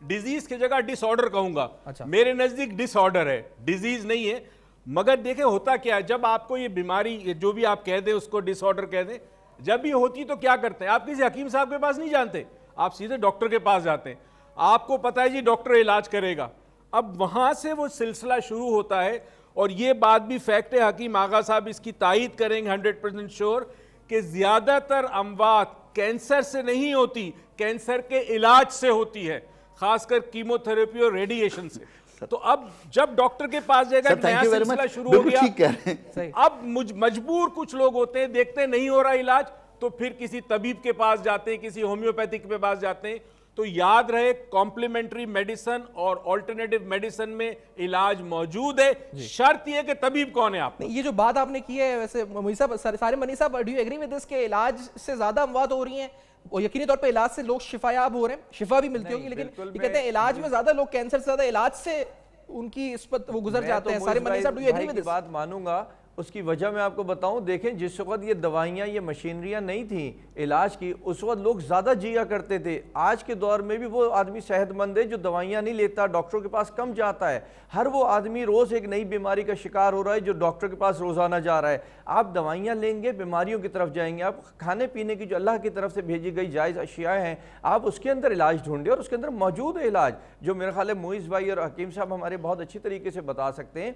ڈیزیز کی جگہ ڈس آرڈر کہوں گا. میرے نزدیک ڈس آرڈر ہے, ڈیزیز نہیں ہے. مگر دیکھیں ہوتا کیا ہے, جب آپ کو یہ بیماری جو بھی آپ کہہ دیں اس کو ڈس آرڈر کہہ دیں, جب یہ ہوتی تو کیا کرتے ہیں, آپ کسی حکیم صاحب کے پاس نہیں جانتے, آپ سیدھے ڈاکٹر کے پاس جاتے ہیں. آپ کو پتا ہے جی ڈاکٹر علاج کرے گا. اب وہاں سے وہ سلسلہ شروع ہوتا ہے. اور یہ بات بھی فیکٹ ہے, حکیم آغا صاحب اس کی تائید کریں گے 100% شور, کہ زیادہ تر اموات کینسر سے نہیں ہوتی, کینسر کے علاج سے ہوتی ہے, خاص کر کیمو تھراپی اور ریڈیشن سے. تو اب جب ڈاکٹر کے پاس جائے گا نیا سلسلہ شروع ہو گیا. اب مجبور کچھ لوگ ہوتے ہیں, دیکھتے نہیں ہو رہا علاج تو پھر کسی طبیب کے پاس جاتے ہیں, کسی ہومیوپیتھک کے پاس جاتے ہیں. تو یاد رہے کمپلیمنٹری میڈیسن اور آلٹرنیٹیو میڈیسن میں علاج موجود ہے, شرط یہ کہ طبیب کون ہے. آپ یہ جو بات آپ نے کی ہے, ویسے منی صاحب, سارے منی صاحب, ڈو یو ایگری ود دس کہ علاج سے زیادہ اموات ہو رہی ہیں, اور یقینی طور پہ علاج سے لوگ شفا یاب ہو رہے ہیں, شفا بھی ملتی ہوگی, لیکن یہ کہتے ہیں علاج میں زیادہ لوگ کینسر سے زیادہ علاج سے ان کی اس پر وہ گزر جاتے ہیں. سارے منی صاحب, ڈو یو ایگری ود دس؟ بات مانوں گا. اس کی وجہ میں آپ کو بتاؤں, دیکھیں جس وقت یہ دوائیاں, یہ مشینریاں نہیں تھیں علاج کی, اس وقت لوگ زیادہ جیا کرتے تھے. آج کے دور میں بھی وہ آدمی صحت مند ہے جو دوائیاں نہیں لیتا, ڈاکٹروں کے پاس کم جاتا ہے. ہر وہ آدمی روز ایک نئی بیماری کا شکار ہو رہا ہے جو ڈاکٹر کے پاس روزانہ جا رہا ہے. آپ دوائیاں لیں گے, بیماریوں کی طرف جائیں گے. آپ کھانے پینے کی جو اللہ کی طرف سے بھیجی گئی جائز اشیاء ہیں, آپ اس کے اندر علاج ڈھونڈیں, اور اس کے اندر موجود ہے علاج, جو میرے خیال ہے معیز بھائی اور حکیم صاحب ہمارے بہت اچھی طریقے سے بتا سکتے ہیں.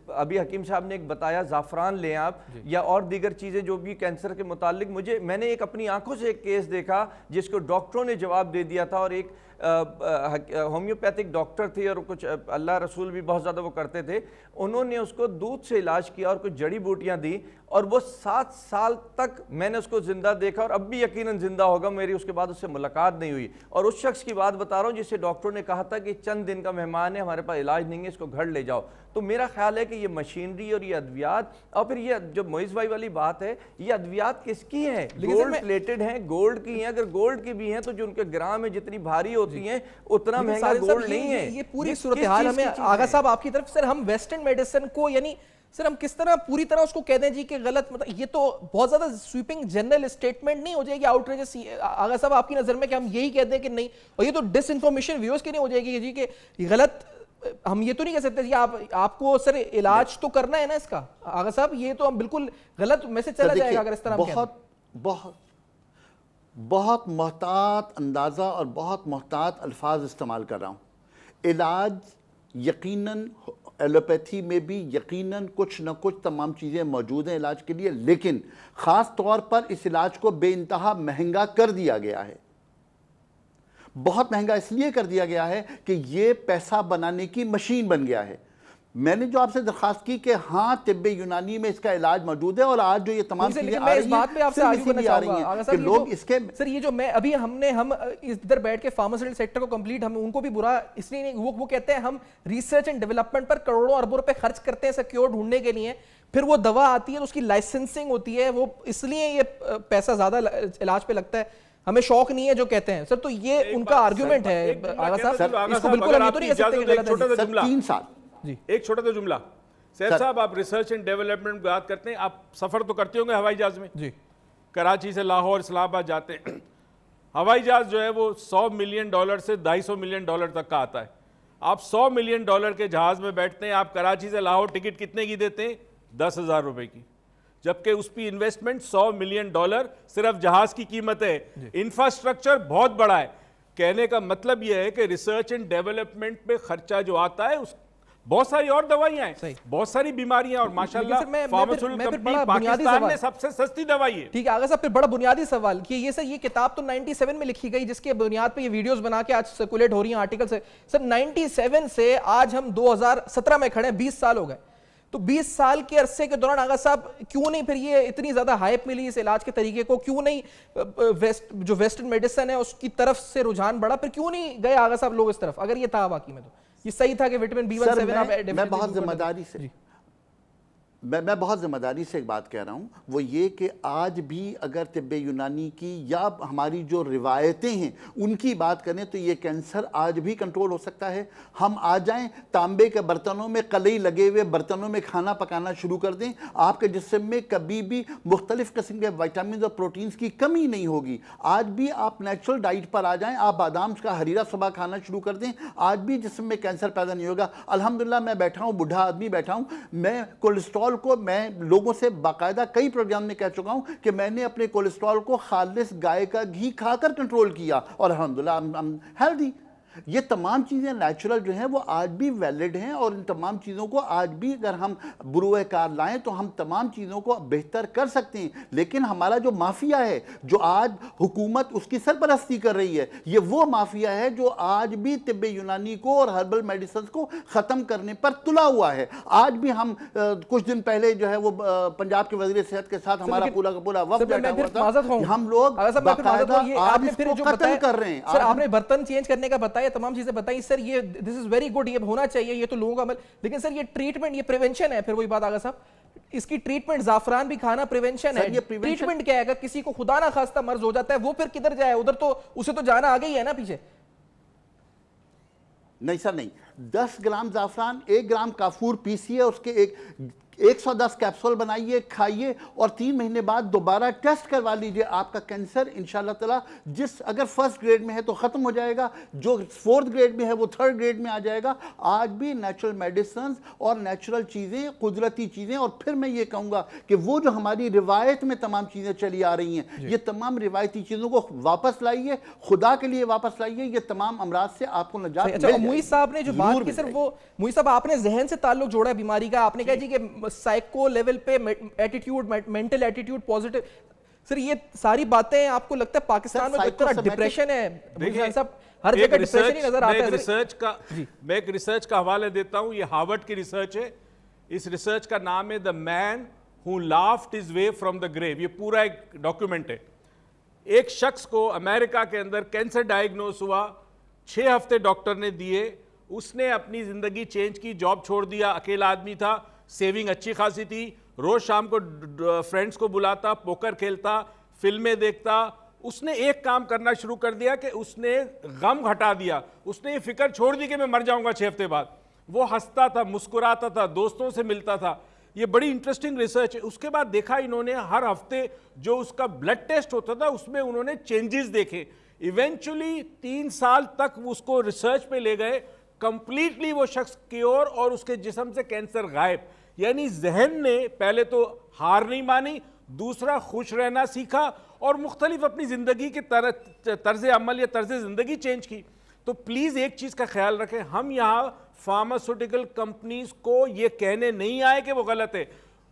ابھی حکیم صاحب نے ایک بتایا, زعفران لیں آپ, یا اور دیگر چیزیں جو بھی کینسر کے متعلق. میں نے ایک اپنی آنکھوں سے ایک کیس دیکھا جس کو ڈاکٹروں نے جواب دے دیا تھا, اور ایک ہومیوپیتھک ڈاکٹر تھے اور کچھ اللہ رسول بھی بہت زیادہ وہ کرتے تھے. انہوں نے اس کو دودھ سے علاج کیا اور کچھ جڑی بوٹیاں دی, اور وہ 7 سال تک میں نے اس کو زندہ دیکھا, اور اب بھی یقیناً زندہ ہوگا. میری اس کے بعد اس سے ملاقات نہیں ہوئی. اور اس شخص کی بات بتا رہا ہوں جسے ڈاکٹروں نے کہا تھا کہ چند دن کا مہمان ہے, ہمارے پاس علاج نہیں ہے, اس کو گھر لے جاؤ. تو میرا خیال ہے کہ یہ مشینری اور یہ ادویات, اور پھر یہ جو معیز بھائی والی بات ہے, یہ ادویات کس کی ہیں؟ گولڈ پلیٹڈ ہیں, گولڈ کی ہیں. اگر گولڈ کی بھی ہیں تو جو ان کے گرام میں جتنی بھاری ہوتی ہیں اتنا مہنگا گولڈ نہیں ہے. یہ پوری صورتحال ہمیں آغا صاحب آپ کی طرف سر, ہم ویسٹرن میڈیسن کو, یعنی سر ہم کس طرح پوری طرح اس کو کہہ دیں جی کہ غلط, مطلب یہ تو بہت زیادہ سویپنگ جنرل اسٹیٹمنٹ نہیں ہو جائے گی, آؤٹریجس آغا صاحب آپ کی نظر میں, کہ ہم یہی کہہ دیں کہ نہیں, اور یہ تو ڈس انفارمیشن ویورز کی نہیں ہو جائے گی جی کہ غلط, ہم یہ تو نہیں کہہ سکتے جی آپ کو سر علاج تو کرنا ہے نا اس کا. آغا صاحب یہ تو ہم بالکل غلط میسج چلا جائے گا اگر اس طرح ہم کہہ دیں. بہت محتاط اندازہ اور بہت محتاط الفاظ استعمال کر رہا ہوں. علاج یقیناً ایلوپیتھی میں بھی یقیناً کچھ نہ کچھ تمام چیزیں موجود ہیں علاج کے لیے, لیکن خاص طور پر اس علاج کو بے انتہا مہنگا کر دیا گیا ہے. بہت مہنگا اس لیے کر دیا گیا ہے کہ یہ پیسہ بنانے کی مشین بن گیا ہے. میں نے جو آپ سے درخواست کی کہ ہاں طب یونانی میں اس کا علاج موجود ہے, اور آج جو یہ تمام چیزیں آ رہی ہیں صرف اسی لیے آ رہی ہیں کہ لوگ اس کے سر, یہ جو میں ابھی ہم ادھر بیٹھ کے فارماسیوٹیکل سیکٹر کو کمپلیٹ, ہم ان کو بھی برا اس لیے نہیں, وہ کہتے ہیں ہم ریسرچ اینڈ ڈیولپمنٹ پر کروڑوں اربوں روپے خرچ کرتے ہیں سیکیور ڈھونڈنے کے لیے, پھر وہ دوا آتی ہے تو اس کی لائسنسنگ ہوتی ہے, وہ اس لیے یہ پیسہ زیادہ علاج پہ لگتا ہے, ہمیں شوق نہیں ہے جو کہتے ہیں سر. تو یہ ان کا آرگیومنٹ ہے آغا صاحب, اس کو بالکل ہم یہ تو نہیں کہہ سکتے کہ غلط ہے. 3 سال ایک چھوٹا سا جملہ. سیف صاحب, آپ ریسرچ اینڈ ڈیولپمنٹ بات کرتے ہیں, آپ سفر تو کرتے ہوں گے ہوائی جہاز میں, کراچی سے لاہور اسلام آباد جاتے ہیں. ہوائی جہاز جو ہے وہ $100 ملین سے $250 ملین تک کا آتا ہے. آپ $100 ملین کے جہاز میں بیٹھتے ہیں, آپ کراچی سے لاہور ٹکٹ کتنے کی دیتے ہیں؟ 10,000 روپے کی, جبکہ اس پہ انویسٹمنٹ $100 ملین صرف جہاز کی قیمت ہے. انفراسٹرکچر بہت بڑا ہے. کہنے کا مطلب یہ ہے کہ ریسرچ اینڈ ڈیولپمنٹ پہ خرچہ جو آتا ہے, اس بہت ساری اور دوائیاں ہیں, بہت ساری بیماریاں, اور ماشاءاللہ فارماسیوٹیکل کمپنی پاکستان میں سب سے سستی دوائی ہے. ٹھیک ہے آغا صاحب, پھر بڑا بنیادی سوال کہ یہ سر, یہ کتاب تو 97 میں لکھی گئی جس کے بنیاد پہ یہ ویڈیوز بنا کے آج سرکولیٹ ہو رہی ہیں آرٹیکل سے. سر 97 سے آج ہم 2017 میں کھڑے ہیں, 20 سال ہو گئے. تو 20 سال کے عرصے کے دوران آغا صاحب کیوں نہیں پھر یہ اتنی زیادہ ہائپ ملی اس علاج کے طریقے کو, کیوں نہیں جو ویسٹرن میڈیسن ہے اس کی طرف سے رجحان بڑھا, پھر کیوں نہیں گئے آغا صاحب لوگ اس طرف, اگر یہ تھا واقعی میں؟ تو یہ صحیح تھا کہ وٹامن B1 میں بہت ذمہ داری سے میں بہت ذمہ داری سے ایک بات کہہ رہا ہوں، وہ یہ کہ آج بھی اگر طب یونانی کی یا ہماری جو روایتیں ہیں ان کی بات کریں تو یہ کینسر آج بھی کنٹرول ہو سکتا ہے. ہم آ جائیں تانبے کے برتنوں میں، قلعی لگے ہوئے برتنوں میں کھانا پکانا شروع کر دیں، آپ کے جسم میں کبھی بھی مختلف قسم کے وائٹامنز اور پروٹینز کی کمی نہیں ہوگی. آج بھی آپ نیچرل ڈائٹ پر آ جائیں، آپ بادام کا ہریرا صبح کھانا شروع کر دیں، آج بھی جسم میں کینسر پیدا نہیں ہوگا. الحمدللہ میں بیٹھا ہوں، بوڑھا آدمی بیٹھا ہوں، میں کولیسٹرول کو میں لوگوں سے باقاعدہ کئی پروگرام میں کہہ چکا ہوں کہ میں نے اپنے کولیسٹرول کو خالص گائے کا گھی کھا کر کنٹرول کیا اور الحمدللہ I'm healthy. یہ تمام چیزیں نیچرل جو ہیں وہ آج بھی ویلڈ ہیں، اور ان تمام چیزوں کو آج بھی اگر ہم بروئے کار لائیں تو ہم تمام چیزوں کو بہتر کر سکتے ہیں. لیکن ہمارا جو مافیا ہے، جو آج حکومت اس کی سرپرستی کر رہی ہے، یہ وہ مافیا ہے جو آج بھی طب یونانی کو اور ہربل میڈیسنز کو ختم کرنے پر تلا ہوا ہے. آج بھی ہم کچھ دن پہلے جو ہے وہ پنجاب کے وزیر صحت کے ساتھ ہمارا پورا کا پورا وفد بیٹھا ہوا تھا، ہم لوگ باقاعدہ آج اس کو قتل کر رہے ہیں. سر آپ نے برتن چینج کرنے کا بتایا، تمام چیزیں بتائی سر، یہ دس از ویری گڈ، یہ ہونا چاہیے، یہ تو لوگوں کا عمل. لیکن سر یہ ٹریٹمنٹ، یہ پریونشن ہے. پھر وہی بات آگا صاحب، اس کی ٹریٹمنٹ زعفران بھی کھانا پریونشن ہے. ٹریٹمنٹ کیا ہے؟ اگر کسی کو خدا نہ خواستہ مرض ہو جاتا ہے وہ پھر کدھر جائے؟ ادھر تو اسے تو جانا آگے ہی ہے نا پیچھے. نہیں سر نہیں، 10 گرام زعفران 1 گرام کافور پیسیے، اس کے 110 کیپسول بنائیے، کھائیے، اور 3 مہینے بعد دوبارہ ٹیسٹ کروا لیجئے. آپ کا کینسر انشاءاللہ تعالی جس اگر فرسٹ گریڈ میں ہے تو ختم ہو جائے گا، جو 4th گریڈ میں ہے وہ 3rd گریڈ میں آ جائے گا. آج بھی نیچرل میڈیسنز اور نیچرل چیزیں، قدرتی چیزیں، اور پھر میں یہ کہوں گا کہ وہ جو ہماری روایت میں تمام چیزیں چلی آ رہی ہیں، یہ تمام روایتی چیزوں کو واپس لائیے، خدا کے لیے واپس لائیے. یہ تمام امراض سے آپ کو نجات مل جائے گی. موئی صاحب نے جو بات کی سر، وہ موئی صاحب آپ نے ذہن سے تعلق جوڑا ہے بیماری کا. آپ نے کہا جی کہ سائیکو لیول پہ ایٹیٹیوڈ، مینٹل ایٹیٹیوڈ پوزیٹو. سر یہ ساری باتیں آپ کو لگتا ہے پاکستان میں کوئی طرح ڈپریشن ہے؟ ہر جگہ ڈپریشن ہی نظر آتا ہے. میں ایک ریسرچ کا حوالے دیتا ہوں، یہ ہارورڈ کی ریسرچ ہے. اس ریسرچ کا نام ہے The Man Who Laughed His Way from the Grave. یہ پورا ایک ڈاکیومنٹ ہے. ایک شخص کو امریکہ کے اندر کینسر ڈائیگنوز ہوا، 6 ہفتے ڈاکٹر نے دیے، اس نے اپنی زندگی چینج کی، جاب چھوڑ دیا، اکیلا آدمی تھا، سیونگ اچھی خاصی تھی، روز شام کو فرینڈز کو بلاتا، پوکر کھیلتا، فلمیں دیکھتا. اس نے ایک کام کرنا شروع کر دیا کہ اس نے غم ہٹا دیا. اس نے یہ فکر چھوڑ دی کہ میں مر جاؤں گا 6 ہفتے بعد. وہ ہنستا تھا، مسکراتا تھا، دوستوں سے ملتا تھا. یہ بڑی انٹرسٹنگ ریسرچ ہے. اس کے بعد دیکھا انہوں نے ہر ہفتے جو اس کا بلڈ ٹیسٹ ہوتا تھا اس میں انہوں نے چینجز دیکھے. ایونچولی 3 سال تک اس کو ریسرچ پہ لے گئے، کمپلیٹلی وہ شخص کیور اور اس کے جسم سے کینسر غائب. یعنی ذہن نے پہلے تو ہار نہیں مانی، دوسرا خوش رہنا سیکھا، اور مختلف اپنی زندگی کے طرز عمل یا طرز زندگی چینج کی. تو پلیز ایک چیز کا خیال رکھیں، ہم یہاں فارماسیوٹیکل کمپنیز کو یہ کہنے نہیں آئے کہ وہ غلط ہے.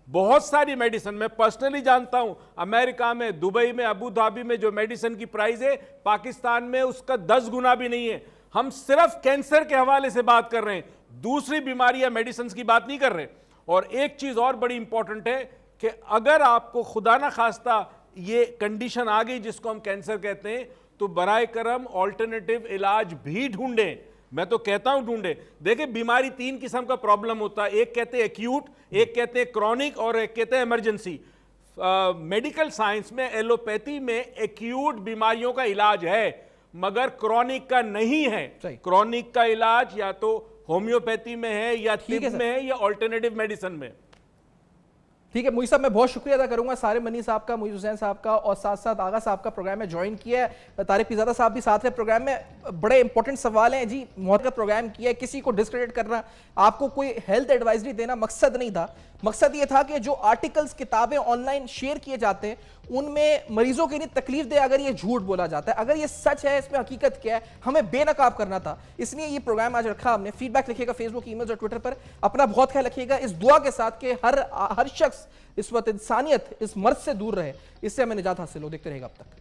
بہت ساری میڈیسن میں پرسنلی جانتا ہوں، امریکہ میں، دبئی میں، ابو دھابی میں جو میڈیسن کی پرائز ہے پاکستان میں اس کا 10 گنا بھی نہیں ہے. ہم صرف کینسر کے حوالے سے بات کر رہے ہیں، دوسری بیماریاں میڈیسنز کی بات نہیں کر رہے. اور ایک چیز اور بڑی امپورٹنٹ ہے کہ اگر آپ کو خدا نہ خواستہ یہ کنڈیشن آ گئی جس کو ہم کینسر کہتے ہیں، تو برائے کرم آلٹرنیٹیو علاج بھی ڈھونڈیں. میں تو کہتا ہوں ڈھونڈیں. دیکھیں بیماری 3 قسم کا پرابلم ہوتا ہے، ایک کہتے ہیں ایکیوٹ، ایک کہتے ہیں کرونک، اور ایک کہتے ہیں ایمرجنسی. میڈیکل سائنس میں، ایلوپیتھی میں ایکیوٹ بیماریوں کا علاج ہے مگر کرونک کا نہیں ہے. کرونک کا علاج یا تو ہومیوپیتھی میں ہے، یا طب میں ہے، یا آلٹرنیٹیو میڈیسن میں. ٹھیک ہے موئی صاحب، میں بہت شکریہ ادا کروں گا سارے منی صاحب کا، موئی حسین صاحب کا، اور ساتھ ساتھ آغا صاحب کا پروگرام میں جوائن کیا ہے. طارق پیزادہ صاحب بھی ساتھ ہے پروگرام میں. بڑے امپورٹنٹ سوال ہیں جی، محترم پروگرام کیا ہے. کسی کو ڈسکریڈٹ کرنا، آپ کو کوئی ہیلتھ ایڈوائزری دینا مقصد نہیں تھا. مقصد یہ تھا کہ جو آرٹیکلز، کتابیں آن لائن شیئر کیے جاتے ہیں ان میں مریضوں کے لیے تکلیف دے اگر یہ جھوٹ بولا جاتا ہے. اگر یہ سچ ہے، اس میں حقیقت کیا ہے، ہمیں بے نقاب کرنا تھا. اس لیے یہ پروگرام آج رکھا ہم نے. فیڈ بیک لکھیے گا فیس بک، ای میلز اور ٹویٹر پر. اپنا بہت خیال رکھیے گا، اس دعا کے ساتھ کہ ہر شخص اس وقت انسانیت اس مرض سے دور رہے، اس سے ہمیں نجات حاصل ہو. دیکھتے رہے گا اب تک.